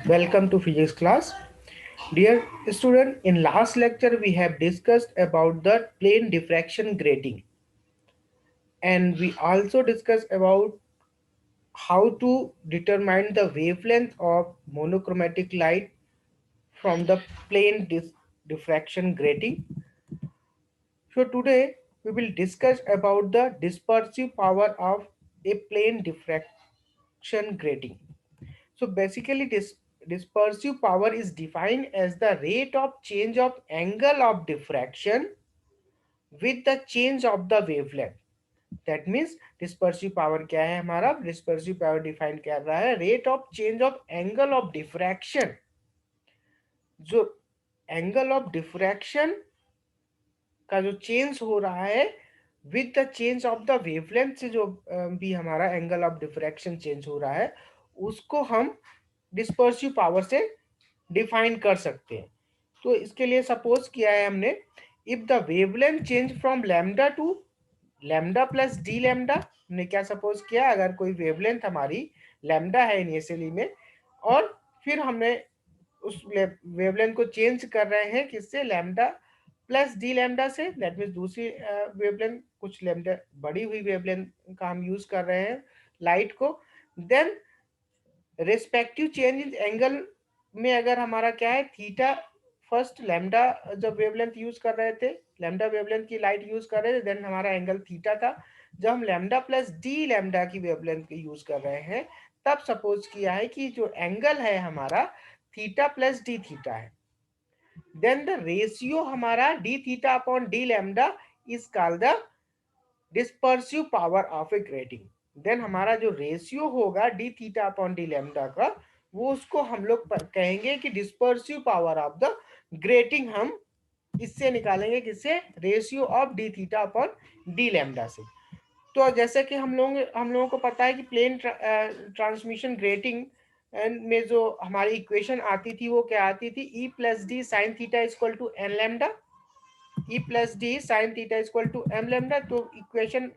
Welcome to physics class. Dear student, in last lecture we have discussed about the plane diffraction grating, and we also discussed about how to determine the wavelength of monochromatic light from the plane diffraction grating. So today we will discuss about the dispersive power of a plane diffraction grating. So basically dispersive power is defined as the rate of change of angle of diffraction with the change of the wavelength. That means dispersive power क्या है हमारा? dispersive power define कर रहा है rate of change of angle of diffraction. जो angle of diffraction का जो change हो रहा है with the change of the wavelength से जो भी हमारा एंगल ऑफ डिफ्रैक्शन चेंज हो रहा है उसको हम डिस्पर्सिव पावर से डिफाइन कर सकते हैं. तो इसके लिए सपोज किया है हमने if the wavelength change from lambda two lambda plus D lambda. हमने क्या सपोज किया, अगर कोई वेवलेंथ हमारी लैम्डा है इनिशियली में और फिर हमने उस वेवलेंथ को चेंज कर रहे हैं किससे, लैम्डा प्लस डी लैम्डा से. दैट मीन्स दूसरी वेवलेंथ कुछ लैम्डा बड़ी हुई वेवलेंथ का हम यूज कर रहे हैं लाइट को. Then respective change in angle में अगर हमारा क्या है थीटा, फर्स्ट लैम्डा जब वेवलेंथ यूज कर रहे थे, लैम्डा वेवलेंथ की लाइट यूज कर रहे थे, देन हमारा एंगल थीटा था. जब हम लैम्डा प्लस डी लैम्डा की वेवलेंथ यूज कर रहे हैं तब सपोज किया है कि जो एंगल है हमारा थीटा प्लस डी थीटा है. देन द रेशियो हमारा d theta upon D lambda is called the dispersive power of a grating. Then हमारा जो रेशियो होगा d theta upon D lambda का, वो उसको हम लोग कहेंगे कि dispersive power of the grating. हम इससे निकालेंगे किससे, ratio of d theta upon D lambda से. तो जैसे कि हम लोगों को पता है कि प्लेन ट्रांसमिशन ग्रेटिंग में जो हमारी इक्वेशन आती थी वो क्या आती थी, e plus D sine theta equal to N lambda. E plus D sine theta equal to m lambda. तो इक्वेशन,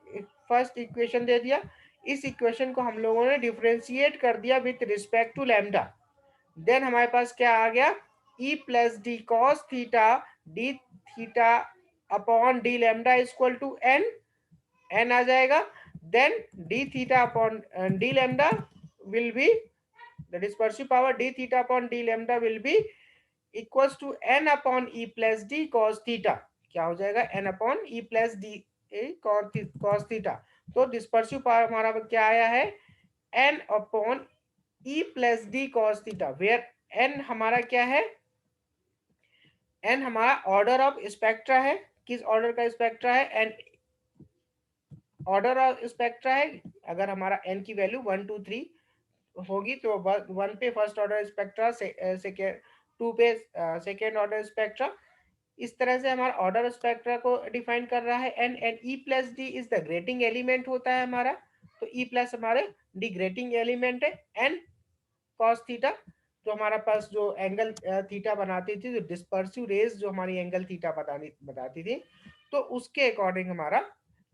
फर्स्ट इक्वेशन दे दिया. इस इक्वेशन को हम लोगों ने डिफरेंशिएट कर दिया with respect to lambda. Then हमारे पास क्या आ गया, E plus D cos theta D theta upon D lambda equal to N. N आ जाएगा. Then D theta upon D lambda will be the dispersive power D theta upon D lambda will be equals to N upon E plus D cos theta. क्या हो जाएगा, N upon ई plus D cos theta. तो dispersive power हमारा क्या आया है, n upon E plus D cos theta, where n हमारा क्या है, एन हमारा ऑर्डर ऑफ स्पेक्ट्रा है. किस ऑर्डर का स्पेक्ट्रा है, एन ऑर्डर ऑफ स्पेक्ट्रा है. अगर हमारा एन की वैल्यू 1 2 3 होगी तो 1 पे फर्स्ट ऑर्डर स्पेक्ट्रा, सेकेंड 2 पे सेकेंड ऑर्डर स्पेक्ट्रा. इस तरह से हमारा ऑर्डर स्पेक्ट्रा को डिफाइन कर रहा है. N n e plus d is the grating element होता है हमारा. तो ई प्लस हमारे डी ग्रेटिंग एलिमेंट है. एन कॉस थीटा जो हमारा पास जो एंगल थीटा बनाती थी, जो डिस्पर्सिव रेज जो हमारी एंगल थीटा बताती थी, तो उसके अकॉर्डिंग हमारा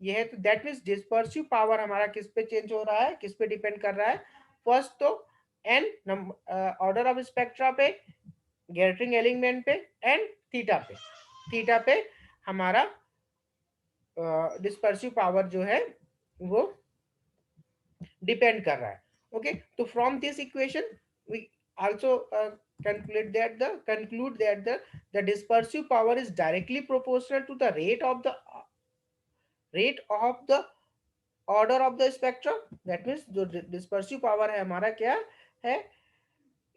ये है. तो दैट मीन्स डिस्पर्सिव पावर हमारा किस पे चेंज हो रहा है, किस पे डिपेंड कर रहा है, फर्स्ट तो एन ऑर्डर ऑफ स्पेक्ट्रा पे, ग्रेटिंग एलिमेंट पे, एंड थीटा पे हमारा डिस्पर्सिव पावर जो है वो डिपेंड कर रहा है. ओके, तो from this equation we also conclude that the dispersive power is directly proportional to the rate of the order of the spectrum. That means जो dispersive power है हमारा क्या है,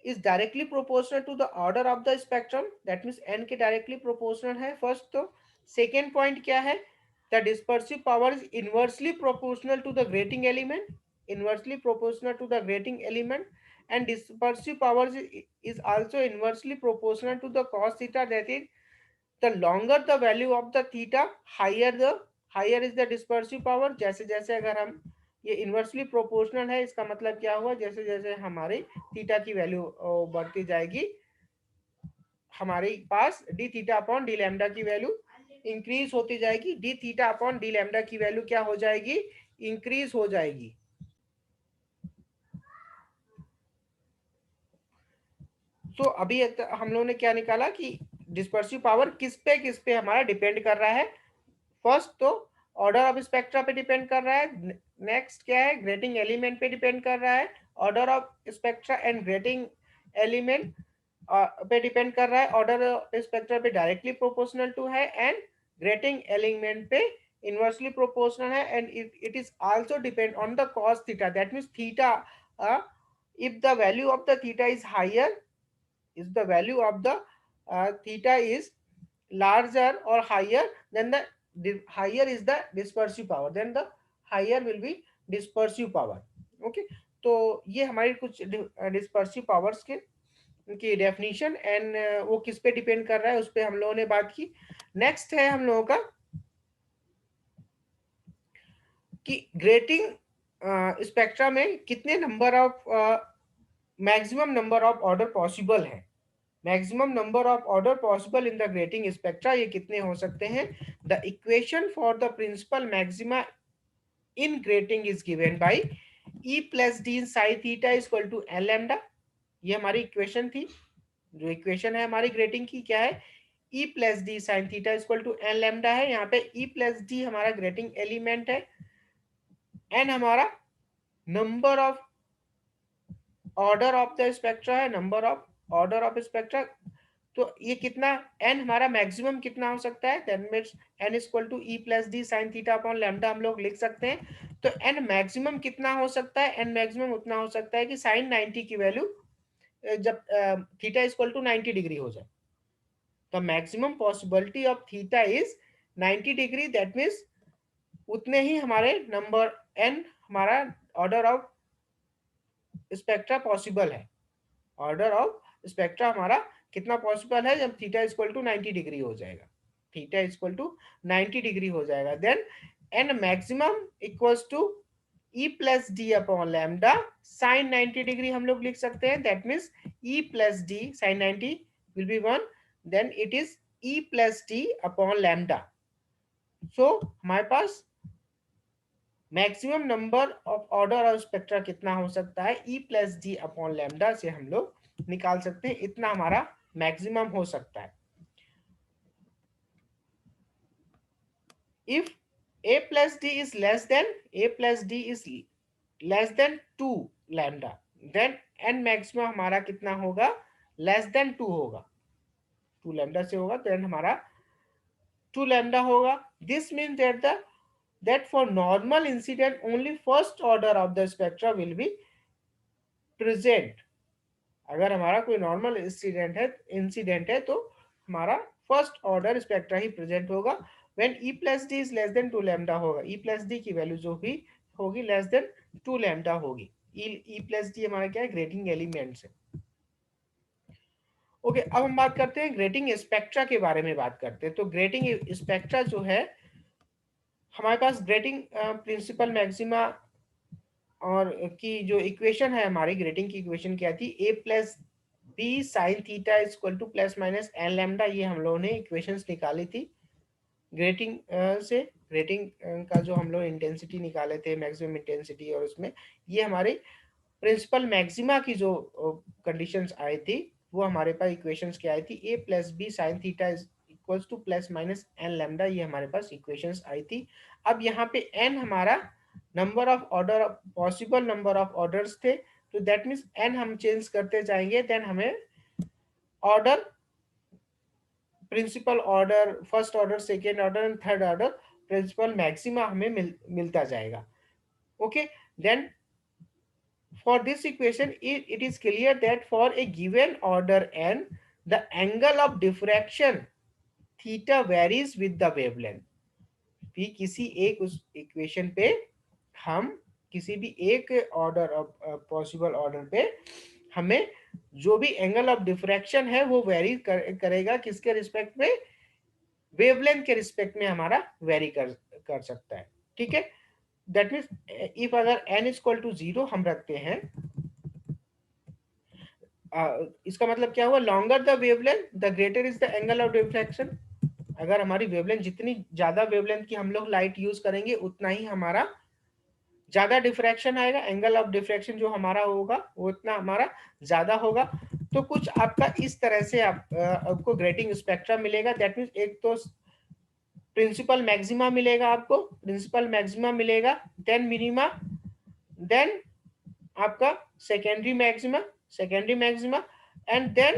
is directly proportional to the order of the spectrum. That means n के directly proportional है first. तो second point क्या है, the dispersive power is inversely proportional to the grating element, and dispersive power is also inversely proportional to the cos theta. That is, the longer the value of the theta, higher is the dispersive power. जैसे जैसे अगर हम ये inversely proportional है, इसका मतलब क्या हुआ, जैसे जैसे हमारी थीटा की वैल्यू बढ़ती जाएगी, हमारे पास D theta upon D lambda की वैल्यू इंक्रीज होती जाएगी. D theta upon D lambda की वैल्यू क्या हो जाएगी, इंक्रीज हो जाएगी. तो अभी हम लोगों ने क्या निकाला कि डिस्पर्सिव पावर किस पे हमारा डिपेंड कर रहा है। फर्स्ट तो ऑर्डर ऑफ स्पेक्ट्रा पे डिपेंड कर रहा है, नेक्स्ट क्या है, ग्रेटिंग एलिमेंट पे डिपेंड कर रहा है, order of spectra and grating element पे डिपेंड कर रहा है, ऑर्डर स्पेक्ट्रा पे डायरेक्टली प्रोपोर्शनल टू है, एंड ग्रेटिंग एलिमेंट पे इनवर्सली प्रोपोर्शनल है, and it is also depend on the cos theta, that means theta, if the value of the theta is higher, if the value of the theta is larger or higher, then the higher is the dispersive power, then the higher will be dispersive power. Okay, तो ये हमारी कुछ dispersive powers के की definition and वो किस पे depend कर रहा है उस पे हम लोगों ने बात की। नेक्स्ट है हम लोगों का कि ग्रेटिंग स्पेक्ट्रा में कितने number of maximum number of order possible है, maximum number of order possible in the grating spectra ये कितने हो सकते हैं। The equation for the principal maxima in grating is given by E plus D sine theta is equal to L lambda, ये हमारी equation थी। जो equation है हमारी ग्रेटिंग की क्या है, E plus D sine theta is equal to N lambda है, यहाँ पे ई प्लस डी हमारा ग्रेटिंग एलिमेंट है, एन हमारा number of order of the spectra है, number of order of spectra. तो ये कितना एन हमारा मैक्सिमम कितना हो सकता है, that means n is equal to e plus D sine theta upon lambda हम लोग लिख सकते हैं। तो एन मैक्सिमम कितना हो सकता है, एन मैक्सिमम उतना हो सकता है कि साइन 90 की वैल्यू जब theta is equal to 90 degree हो जाए, the maximum possibility of theta is 90 degree, that means उतने ही हमारे नंबर एन हमारा ऑर्डर ऑफ स्पेक्ट्रा पॉसिबल है, ऑर्डर ऑफ स्पेक्ट्रा हमारा कितना पॉसिबल है जब theta is equal to 90 degree हो जाएगा, theta is equal to 90 degree हो जाएगा, then n maximum equals to e plus D upon lambda sine 90 degree हम लोग लिख सकते हैं, that means E plus D sine 90 will be 1, then it is E plus D upon lambda. So हमारे पास maximum number of order of spectra कितना हो सकता है, E plus D upon lambda से हम लोग निकाल सकते हैं, इतना हमारा मैक्सिमम हो सकता है। If a plus d is less than a plus d is less than 2 lambda, then n maximum हमारा कितना होगा, लेस देन 2 होगा, 2 लैम्डा से होगा, तो n हमारा 2 लैम्डा होगा। This mean that the that for normal incident only first order of the spectra will be present, अगर हमारा कोई नॉर्मल इंसिडेंट है तो हमारा फर्स्ट ऑर्डर स्पेक्ट्रा ही प्रेजेंट होगा। When E plus d is less than 2 lambda होगा, ई plus D की value जो भी होगी लेस देन 2 लैम्डा होगी। ई प्लस डी हमारा क्या है, ग्रेटिंग एलिमेंट्स है। ओके, अब हम बात करते हैं ग्रेटिंग स्पेक्ट्रा के बारे में बात करते हैं। तो ग्रेटिंग स्पेक्ट्रा जो है हमारे पास ग्रेटिंग प्रिंसिपल मैक्सिमा और की जो इक्वेशन है हमारी ग्रेटिंग की इक्वेशन क्या थी, A plus B sine theta is equal to plus minus N lambda, ये हम लोगों ने इक्वेशंस निकाली थी ग्रेटिंग से। ग्रेटिंग का जो हम लोग इंटेंसिटी निकाले थे, मैक्सिमम इंटेंसिटी, और उसमें ये हमारी प्रिंसिपल मैक्सिमा की जो कंडीशंस आई थी वो हमारे पास इक्वेशंस क्या आई थी, A plus B sine theta is equals to plus minus N lambda, ये हमारे पास इक्वेशंस आई थी। अब यहाँ पे एन हमारा number of order, possible number of orders थे, तो दैट मीन्स एन हम चेंज करते जाएंगे, देन हमें order, principal order, first order, second order and third order principal maxima हमें मिलता जाएगा। Okay, then for this equation it is clear that for a given order n the angle of diffraction theta varies with the wavelength। भी किसी एक उस equation पे हम किसी भी एक ऑर्डर पॉसिबल ऑर्डर पे हमें जो भी एंगल ऑफ डिफ्रैक्शन है वो वेरी करेगा किसके रिस्पेक्ट में, वेवलेंथ के रिस्पेक्ट में हमारा वेरी कर सकता है। ठीक है, दैट मीन्स इफ अगर n इज इक्वल टू 0 हम रखते हैं, इसका मतलब क्या हुआ, longer the wavelength the greater is the angle of diffraction. अगर हमारी वेवलेंथ, जितनी ज्यादा वेवलेंथ की हम लोग लाइट यूज करेंगे उतना ही हमारा ज्यादा डिफ्रैक्शन आएगा, एंगल ऑफ डिफ्रैक्शन जो हमारा होगा वो उतना हमारा ज्यादा होगा। तो कुछ आपका इस तरह से आपको ग्रेटिंग स्पेक्ट्रा मिलेगा। दैट मीन्स एक तो प्रिंसिपल मैक्सिमा मिलेगा, आपको प्रिंसिपल मैक्सिमा मिलेगा, देन मिनिमा, देन आपका secondary maxima and then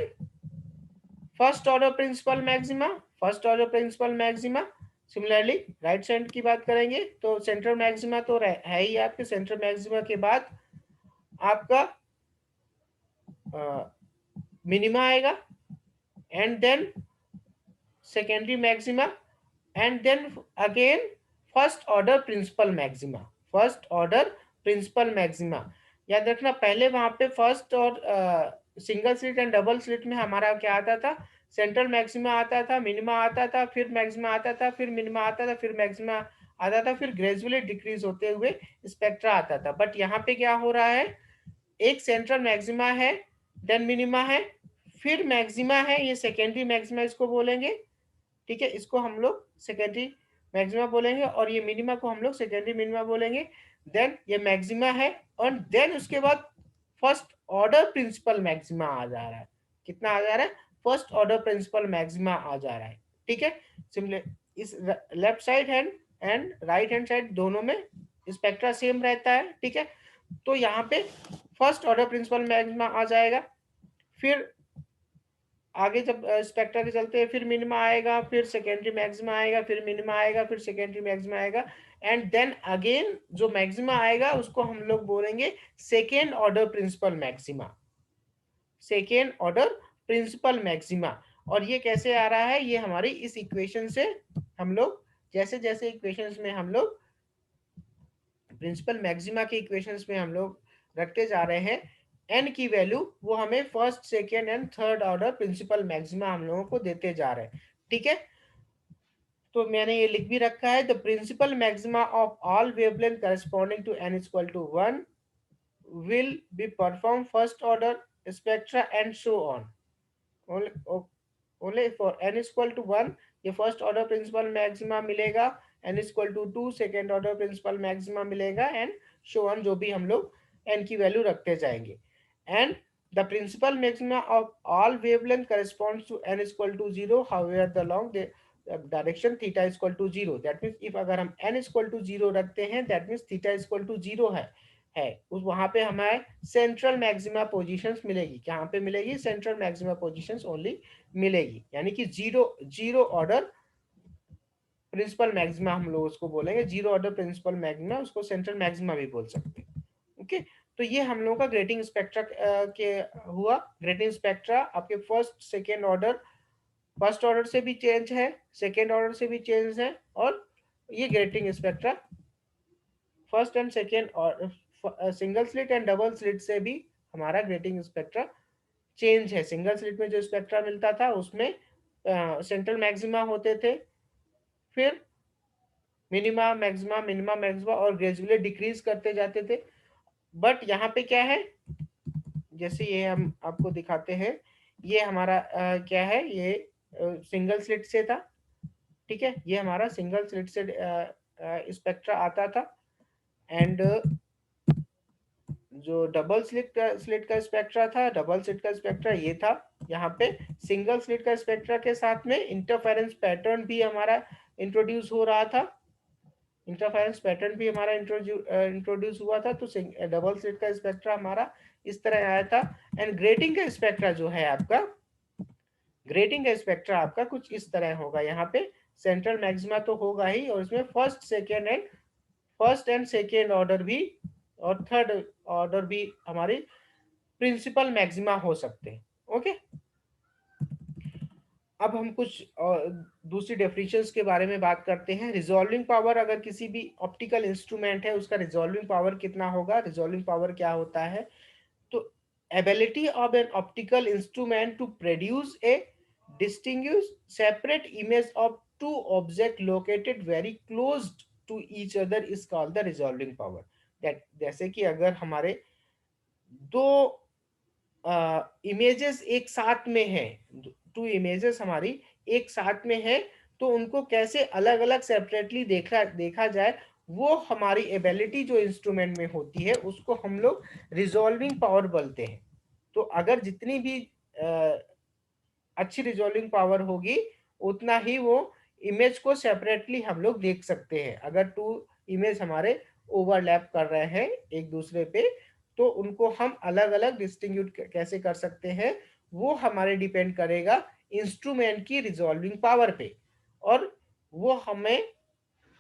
first order principal maxima, first order principal maxima. Similarly right side की बात करेंगे तो सेंट्रल मैक्सिमा तो है ही आपके, सेंट्रल मैक्सिमा के बाद आपका मिनिमा आएगा and then secondary maxima and then again first order principal maxima, first order principal maxima. याद रखना पहले वहां पे फर्स्ट और single slit and double slit में हमारा क्या आता था, सेंट्रल मैक्सिमा आता था, मिनिमा आता था, फिर मैक्सिमा आता था, फिर मिनिमा आता था, फिर मैक्सिमा आता था, फिर ग्रेजुअली डिक्रीज होते हुए स्पेक्ट्रा आता था। बट यहाँ पे क्या हो रहा है, एक सेंट्रल मैक्सिमा है, देन मिनिमा है, फिर मैक्सिमा है, ये सेकेंडरी मैक्सिमा इसको बोलेंगे, ठीक है, इसको हम लोग सेकेंडरी मैक्सिमा बोलेंगे, और ये मिनिमा को हम लोग सेकेंडरी मिनिमा बोलेंगे। देन ये मैक्सिमा है और देन उसके बाद फर्स्ट ऑर्डर प्रिंसिपल मैक्सिमा आ जा रहा है। कितना आ जा रहा है, फर्स्ट ऑर्डर प्रिंसिपल मैक्सिमा आ जा रहा है, ठीक है। सिमिलर इस left side hand and right hand side दोनों में स्पेक्ट्रा सेम रहता है, ठीक है। तो यहाँ पे फर्स्ट ऑर्डर प्रिंसिपल मैक्सिमा आ जाएगा, फिर आगे जब स्पेक्ट्रा के चलते हैं फिर मिनिमा आएगा, फिर सेकेंडरी मैक्सिमा आएगा, फिर मिनिमा आएगा, फिर सेकेंडरी मैक्सिमा आएगा एंड देन अगेन जो मैक्सिमा आएगा उसको हम लोग बोलेंगे second order principal maxima, second order principal maxima. और ये कैसे आ रहा है, ये हमारी इस इक्वेशन से हम लोग जैसे जैसे इक्वेशंस में हम लोग प्रिंसिपल मैक्सिमा के इक्वेशंस में हम लोग रखते जा रहे हैं, एन की वैल्यू वो हमें first second and third order principal maxima हम लोगों को देते जा रहे हैं, ठीक है। तो मैंने ये लिख भी रखा है, the principal maxima of all wavelength corresponding to n equal to 1 will be perform first order spectra and so on only for n is equal to 1 ये फर्स्ट ऑर्डर प्रिंसिपल मैक्सिमा मिलेगा, n is equal to 2 second order principal maxima मिलेगा and so on, जो भी हम लोग n की वैल्यू रखते जाएंगे। And the principal maxima of all wavelength corresponds to n is equal to 0 however the long direction theta is equal to 0। That means if अगर हम n इज इक्वल टू 0 रखते हैं that means theta is equal to 0 है उस वहां पे हमें central maxima positions मिलेगी, कहाँ पे मिलेगी, सेंट्रल मैक्सिमा पोजीशंस ओनली मिलेगी, यानी कि zero zero order principal maxima हम लोग उसको बोलेंगे, जीरो ऑर्डर प्रिंसिपल मैक्सिमा, उसको सेंट्रल मैक्सिमा भी बोल सकते हैं, ओके। तो ये हम लोगों का ग्रेटिंग स्पेक्ट्रा के हुआ। ग्रेटिंग स्पेक्ट्रा आपके first second order, first order से भी चेंज है, सेकेंड ऑर्डर से भी चेंज है, और ये grating spectra first and second और single slit and double slit से भी हमारा ग्रेटिंग स्पेक्ट्रा चेंज है। सिंगल स्लिट में जो स्पेक्ट्रा मिलता था उसमें सेंट्रल मैक्सिमा होते थे, फिर मिनिमा मैक्सिमा, मिनिमा मैक्सिमा, और ग्रेजुअली डिक्रीज करते जाते थे। बट यहाँ पे क्या है, जैसे ये हम आपको दिखाते हैं, ये हमारा क्या है, ये सिंगल स्लिट से था, ठीक है, ये हमारा सिंगल स्लिट से स्पेक्ट्रा आता था एंड जो डबल स्लिट का स्पेक्ट्रा था, डबल स्लिट का स्पेक्ट्रा ये था। यहाँ पे सिंगल स्लिट का स्पेक्ट्रा के साथ में इंटरफेरेंस पैटर्न भी हमारा इंट्रोड्यूस हो रहा था, इंटरफेरेंस पैटर्न भी हमारा इंट्रोड्यूस हुआ था। तो डबल स्लिट का स्पेक्ट्रा हमारा इस तरह आया था। एंड ग्रेटिंग का स्पेक्ट्रा जो है आपका, ग्रेटिंग का स्पेक्ट्रा आपका कुछ इस तरह होगा। यहाँ पे सेंट्रल मैक्सिमा तो होगा ही, और इसमें फर्स्ट एंड सेकेंड ऑर्डर भी और थर्ड ऑर्डर भी हमारी प्रिंसिपल मैक्सिमा हो सकते हैं, ओके। अब हम कुछ दूसरी डेफिनेशंस के बारे में बात करते हैं। रिजॉल्विंग पावर, अगर किसी भी ऑप्टिकल इंस्ट्रूमेंट है उसका रिजॉल्विंग पावर कितना होगा। रिजॉल्विंग पावर क्या होता है, तो ability of an optical instrument to produce a distinguish separate image of two object located very close to each other is called the resolving power. That जैसे कि अगर हमारे दो इमेजेस एक साथ में है, टू इमेजेस हमारी एक साथ में है, तो उनको कैसे अलग अलग सेपरेटली देखा जाए, वो हमारी एबिलिटी जो इंस्ट्रूमेंट में होती है उसको हम लोग रिजॉल्विंग पावर बोलते हैं। तो अगर जितनी भी अच्छी रिजॉल्विंग पावर होगी, उतना ही वो इमेज को सेपरेटली हम लोग देख सकते हैं। अगर टू इमेज हमारे ओवरलैप कर रहे हैं एक दूसरे पे, तो उनको हम अलग अलग डिस्टिंग्विश कैसे कर सकते हैं, वो हमारे डिपेंड करेगा इंस्ट्रूमेंट की रिजॉल्विंग पावर पे। और वो हमें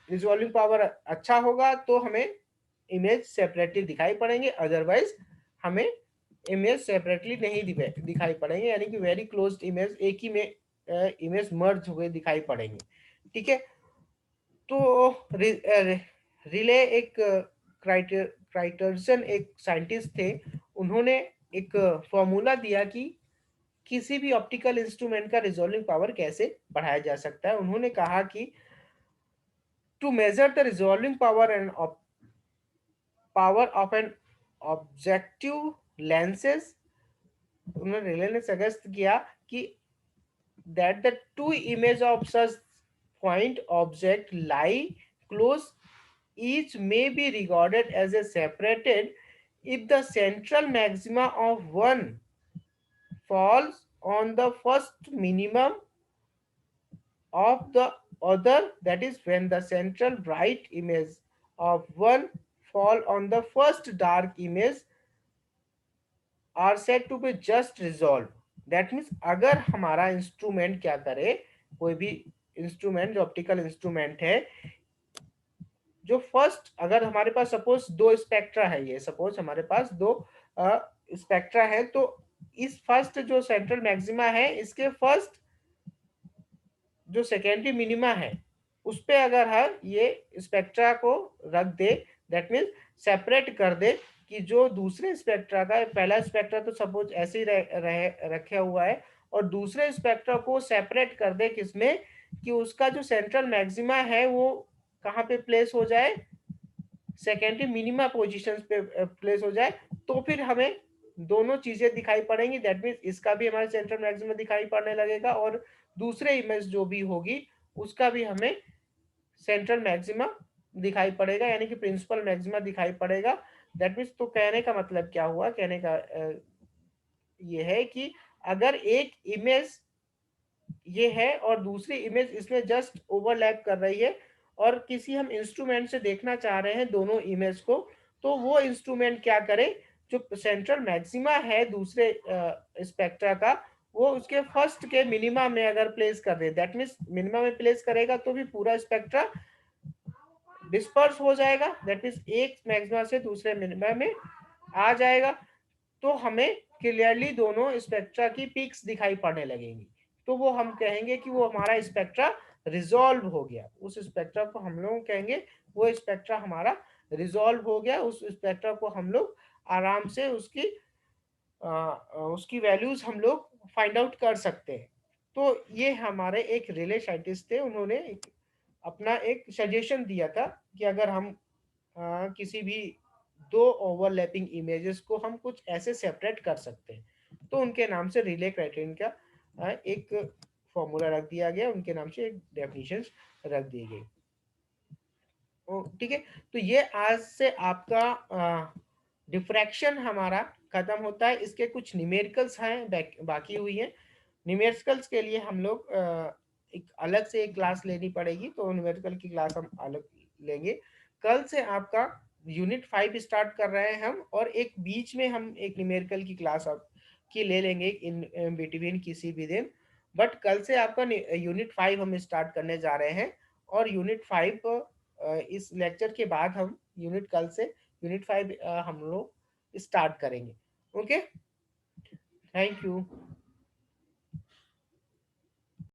रिजॉल्विंग पावर अच्छा होगा तो हमें इमेज सेपरेटली दिखाई पड़ेंगे, अदरवाइज हमें इमेज सेपरेटली नहीं दिखाई पड़ेंगे, यानी कि वेरी क्लोज इमेज एक ही में इमेज मर्ज हुए दिखाई पड़ेंगे। ठीक है। तो रिले एक क्राइटर्सन एक साइंटिस्ट थे। उन्होंने एक फॉर्मूला दिया कि किसी भी ऑप्टिकल इंस्ट्रूमेंट का रिजॉल्विंग पावर कैसे बढ़ाया जा सकता है। उन्होंने कहा कि to measure the resolving power of an objective lenses, उन्होंने रिले ने सजेस्ट किया कि that the two images of such point object lie close each may be regarded as a separated if the central maxima of one falls on the first minimum of the other, that is when the central bright image of one fall on the first dark image are set to be just resolve. That means अगर हमारा instrument क्या करे, कोई भी instrument जो optical instrument है, जो first अगर हमारे पास सपोज दो स्पेक्ट्रा है, ये सपोज हमारे पास दो स्पेक्ट्रा है, तो इस फर्स्ट जो सेंट्रल मैक्सिमा है इसके फर्स्ट जो सेकेंडरी मिनिमा है उस पे अगर हम ये स्पेक्ट्रा को रख दे, दैट मीन्स सेपरेट कर दे कि जो दूसरे स्पेक्ट्रा का पहला स्पेक्ट्रा तो सपोज ऐसे ही रखे हुआ है, और दूसरे स्पेक्ट्रा को सेपरेट कर दे किसमें, कि उसका जो सेंट्रल मैक्सिमा है वो कहाँ पे प्लेस हो जाए, सेकेंडरी मिनिमा पोजिशन पे प्लेस हो जाए, तो फिर हमें दोनों चीजें दिखाई पड़ेंगी। दैट मीन्स इसका भी हमारे सेंट्रल मैक्सिमा दिखाई पड़ने लगेगा, और दूसरे इमेज जो भी होगी उसका भी हमें सेंट्रल मैक्सिमा दिखाई पड़ेगा, यानी कि प्रिंसिपल मैक्सिमा दिखाई पड़ेगा। दैट मीन्स तो कहने का मतलब क्या हुआ, कहने का ये है कि अगर एक इमेज ये है और दूसरी इमेज इसमें जस्ट ओवरलैप कर रही है, और किसी हम इंस्ट्रूमेंट से देखना चाह रहे हैं दोनों इमेज को, तो वो इंस्ट्रूमेंट क्या करे, जो सेंट्रल मैक्सिमा है दूसरे स्पेक्ट्रा का, वो उसके फर्स्ट के मिनिमा में अगर प्लेस कर दे, दैट मीन्स मिनिमा में प्लेस करेगा तो भी पूरा स्पेक्ट्रा डिस्पर्स हो जाएगा, दैट मीन्स एक मैक्सिमा से दूसरे मिनिमा में आ जाएगा, तो हमें क्लियरली दोनों स्पेक्ट्रा की पीक्स दिखाई पड़ने लगेंगी। तो वो हम कहेंगे कि वो हमारा स्पेक्ट्रा रिजॉल्व हो गया, उस स्पेक्ट्रा को हम लोग कहेंगे वो स्पेक्ट्रा हमारा रिजॉल्व हो गया। उस स्पेक्ट्रा को हम लोग आराम से उसकी वैल्यूज हम लोग फाइंड आउट कर सकते हैं। तो ये हमारे एक रिले साइंटिस्ट थे, उन्होंने अपना एक सजेशन दिया था कि अगर हम किसी भी दो ओवरलैपिंग इमेजेस को हम कुछ ऐसे सेपरेट कर सकते हैं, तो उनके नाम से रिले क्राइटेरियन का एक फॉर्मूला रख दिया गया, उनके नाम से एक डेफिनेशन रख दी गई। ठीक है। तो ये आज से आपका डिफ्रैक्शन हमारा खत्म होता है। इसके कुछ न्यूमेरिकल्स हैं बाकी हुई हैं। न्यूमेरिकल्स के लिए हम लोग एक अलग से एक क्लास लेनी पड़ेगी, तो न्यूमेरिकल की क्लास हम अलग लेंगे। कल से आपका यूनिट 5 स्टार्ट कर रहे हैं हम, और एक बीच में हम एक न्यूमेरिकल की क्लास की ले लेंगे इन बिटवीन किसी भी दिन। बट कल से आपका यूनिट 5 हम स्टार्ट करने जा रहे हैं, और यूनिट 5 इस लेक्चर के बाद हम कल से यूनिट 5 हम लोग स्टार्ट करेंगे। Okay, thank you.